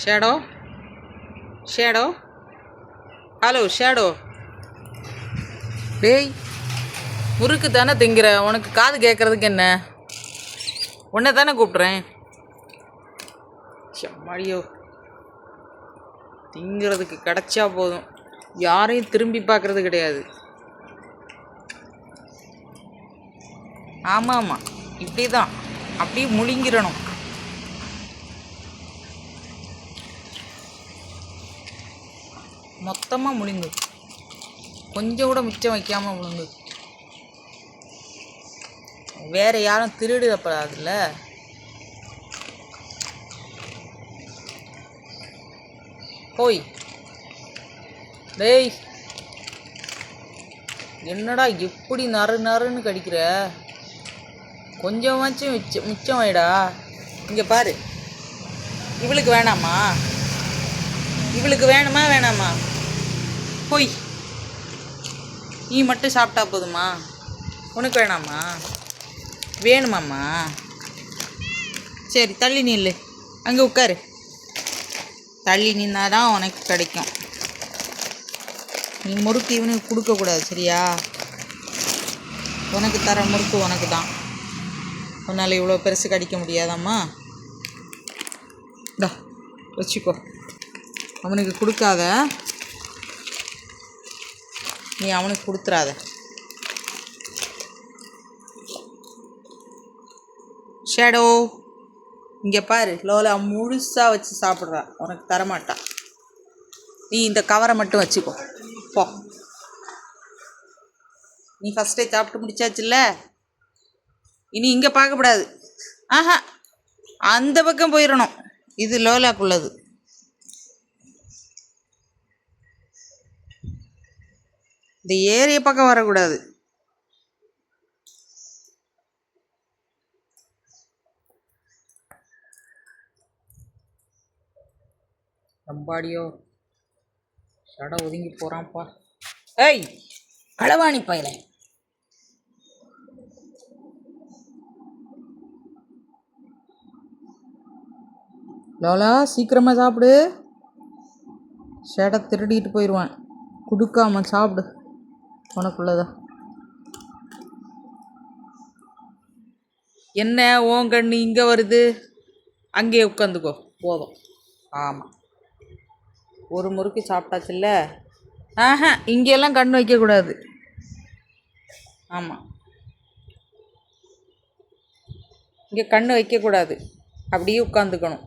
Shadow shadow hello shadow. டேய், முறுக்கு தானே திங்கிற, உனக்கு காது கேட்குறதுக்கு என்ன? உன்னை தானே கூப்பிட்றேன். செம்மாடியோ, திங்கிறதுக்கு கிடச்சா போதும், யாரையும் திரும்பி பார்க்குறது கிடையாது. ஆமாம் ஆமாம், இப்படி தான், அப்படியே முழுங்கிடணும். மொத்தமாக முழுங்கு, கொஞ்சம் கூட மிச்சம் வைக்காமல் முழுங்கு. வேறு யாரும் திருடுறப்படாதுல்ல. போய் டேய், என்னடா எப்படி நறு நறுன்னு கடிக்கிற? கொஞ்சமாச்சும் மிச்சம் வைடா. இங்கே பாரு, இவளுக்கு வேணாமா? இவளுக்கு வேணுமா வேணாமா? போய் நீ மட்டும் சாப்பிட்டா போதுமா? உனக்கு வேணாமா? வேணுமாம்மா? சரி, தள்ளி நில்லு, அங்கே உட்காரு. தள்ளி நின்னாதான் உனக்கு கிடைக்கும். நீ முறுக்கு இவனுக்கு கொடுக்கக்கூடாது, சரியா? உனக்கு தர முறுக்கு உனக்கு தான். உன்னால் இவ்வளோ பெருசு கடிக்க முடியாதாம்மா? டா வச்சுக்கோ, அவனுக்கு கொடுக்காத, நீ அவனுக்கு கொடுத்துறாத. ஷேடோ, இங்கே பாரு, லோலா முழுசாக வச்சு சாப்பிட்றா, உனக்கு தரமாட்டா. நீ இந்த கவரை மட்டும் வச்சுக்கோ, போ. நீ ஃபஸ்ட்டே சாப்பிட்டு முடிச்சாச்சுல்ல, இனி இங்கே பார்க்கக்கூடாது. ஆஹா, அந்த பக்கம் போயிடணும். இது லோலாக்குள்ளது. இந்த ஏரிய பக்கம் வரக்கூடாது. ரம்பாடியோ, சட ஒதுங்கி போகிறான்ப்பா. ஏய் களவாணி பையல, லோலா சீக்கிரமாக சாப்பிடு. ஷேடை திருடிட்டு போயிடுவான், கொடுக்காம சாப்பிடு, உனக்குள்ளதா. என்ன ஓன் கண்ணு இங்கே வருது? அங்கேயே உட்காந்துக்கோ, போதும். ஆமாம், ஒரு முறுக்கு சாப்பிட்டாச்சுல்ல. ஆஹா, இங்கெல்லாம் கண் வைக்கக்கூடாது. ஆமாம், இங்கே கண் வைக்கக்கூடாது, அப்படியே உட்காந்துக்கணும்.